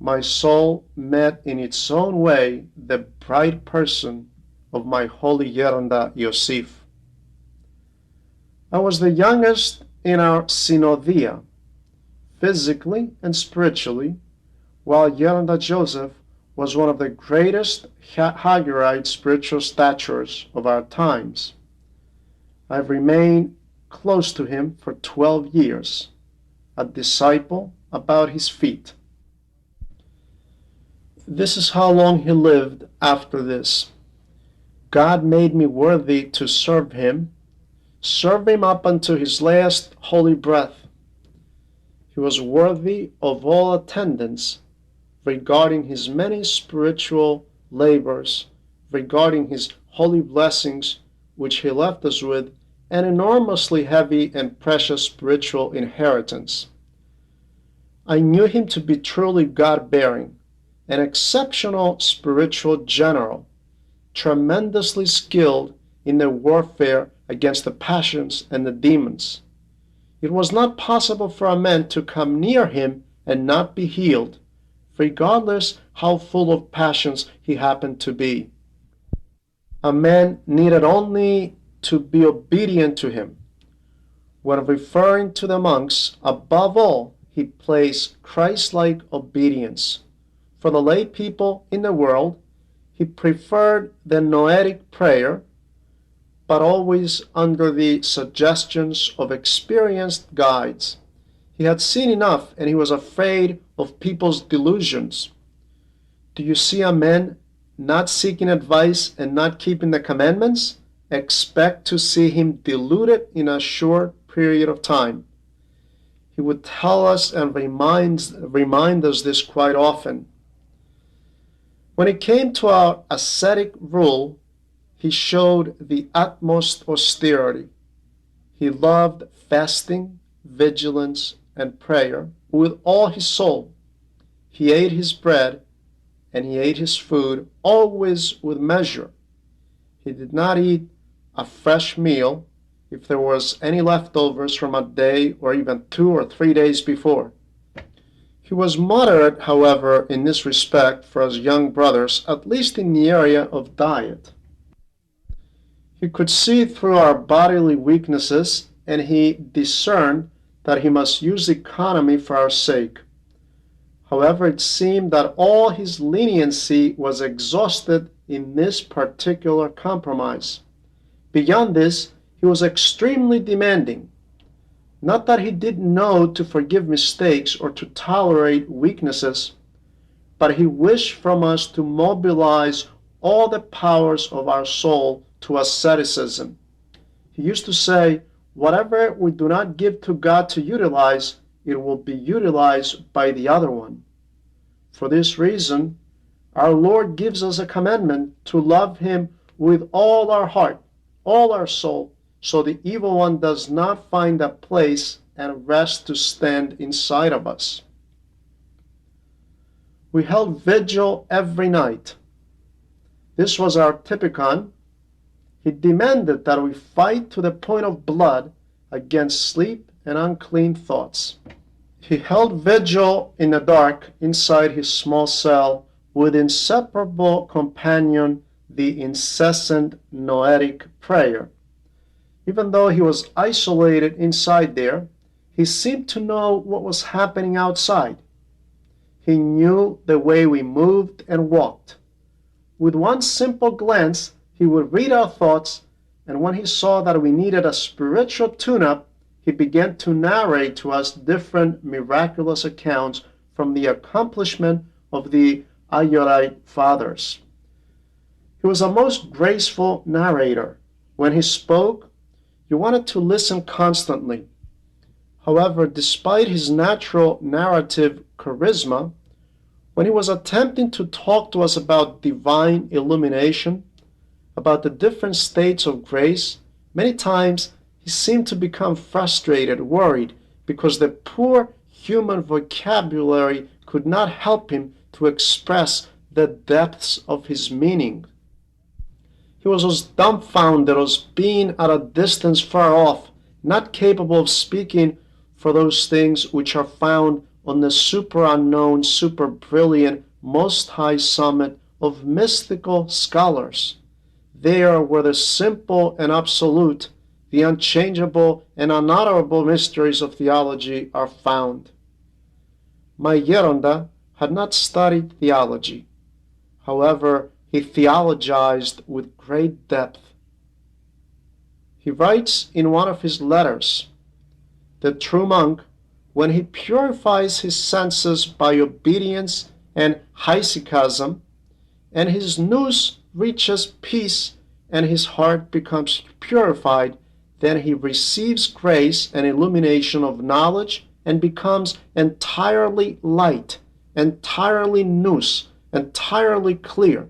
my soul met in its own way the bright person of my holy Yeranda Yosef. I was the youngest in our synodia, physically and spiritually, while Yeranda Joseph was one of the greatest Haggarite spiritual statures of our times. I have remained close to him for 12 years, a disciple about his feet. This is how long he lived after this. God made me worthy to serve him up unto his last holy breath. He was worthy of all attendance regarding his many spiritual labors, regarding his holy blessings which he left us with, an enormously heavy and precious spiritual inheritance. I knew him to be truly God-bearing, an exceptional spiritual general, tremendously skilled in the warfare against the passions and the demons. It was not possible for a man to come near him and not be healed, regardless how full of passions he happened to be. A man needed only to be obedient to him. When referring to the monks, above all, he placed Christ-like obedience. For the lay people in the world, he preferred the noetic prayer, but always under the suggestions of experienced guides. He had seen enough, and he was afraid of people's delusions. Do you see a man not seeking advice and not keeping the commandments? Expect to see him deluded in a short period of time. He would tell us and remind us this quite often. When it came to our ascetic rule, he showed the utmost austerity. He loved fasting, vigilance, and prayer with all his soul. He ate his bread and he ate his food always with measure. He did not eat a fresh meal if there was any leftovers from a day or even 2 or 3 days before. He was moderate, however, in this respect for us young brothers, at least in the area of diet. He could see through our bodily weaknesses, and he discerned that he must use economy for our sake. However, it seemed that all his leniency was exhausted in this particular compromise. Beyond this, he was extremely demanding. Not that he didn't know to forgive mistakes or to tolerate weaknesses, but he wished from us to mobilize all the powers of our soul to asceticism. He used to say, whatever we do not give to God to utilize, it will be utilized by the other one. For this reason, our Lord gives us a commandment to love him with all our heart, all our soul, so the evil one does not find a place and rest to stand inside of us. We held vigil every night. This was our typicon. He demanded that we fight to the point of blood against sleep and unclean thoughts. He held vigil in the dark inside his small cell with inseparable companion the incessant noetic prayer. Even though he was isolated inside there, he seemed to know what was happening outside. He knew the way we moved and walked. With one simple glance, he would read our thoughts, and when he saw that we needed a spiritual tune-up, he began to narrate to us different miraculous accounts from the accomplishment of the Agyorite fathers. He was a most graceful narrator. When he spoke, you wanted to listen constantly. However, despite his natural narrative charisma, when he was attempting to talk to us about divine illumination, about the different states of grace, many times he seemed to become frustrated, worried, because the poor human vocabulary could not help him to express the depths of his meaning. He was as dumbfounded as being at a distance far off, not capable of speaking for those things which are found on the super unknown, super brilliant, most high summit of mystical scholars, there where the simple and absolute, the unchangeable and unutterable mysteries of theology are found. My Geronda had not studied theology. However, he theologized with great depth. He writes in one of his letters, the true monk, when he purifies his senses by obedience and hesychasm, and his nous reaches peace and his heart becomes purified, then he receives grace and illumination of knowledge and becomes entirely light, entirely nous, entirely clear,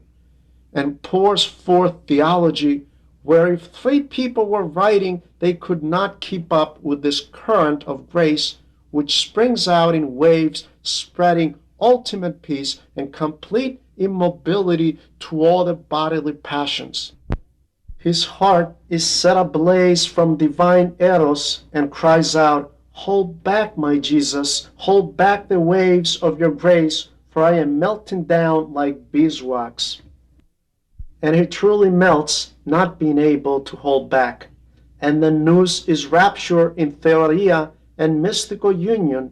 and pours forth theology where if three people were writing, they could not keep up with this current of grace which springs out in waves, spreading ultimate peace and complete immobility to all the bodily passions. His heart is set ablaze from divine eros and cries out, "Hold back, my Jesus, hold back the waves of your grace, for I am melting down like beeswax." And he truly melts, not being able to hold back. And the nous is rapture in theoria and mystical union,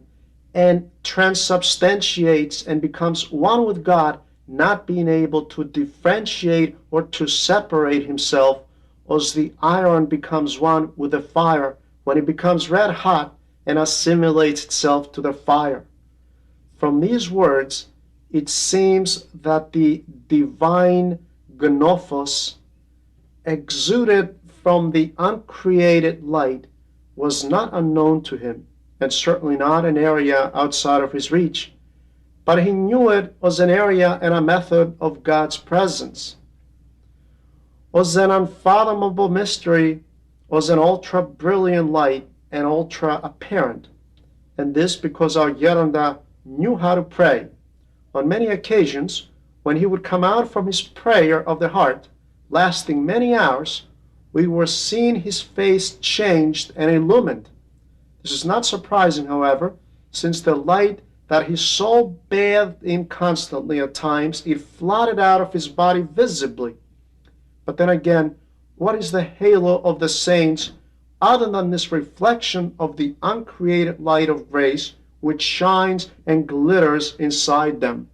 and transubstantiates and becomes one with God, not being able to differentiate or to separate himself, as the iron becomes one with the fire when it becomes red hot and assimilates itself to the fire. From these words, it seems that the divine gnophos exuded from the uncreated light was not unknown to him, and certainly not an area outside of his reach, but he knew it as an area and a method of God's presence, as an unfathomable mystery, as an ultra-brilliant light and ultra-apparent, and this because our Geronda knew how to pray. On many occasions, when he would come out from his prayer of the heart, lasting many hours, we were seeing his face changed and illumined. This is not surprising, however, since the light that his soul bathed in constantly at times, it flooded out of his body visibly. But then again, what is the halo of the saints other than this reflection of the uncreated light of grace which shines and glitters inside them?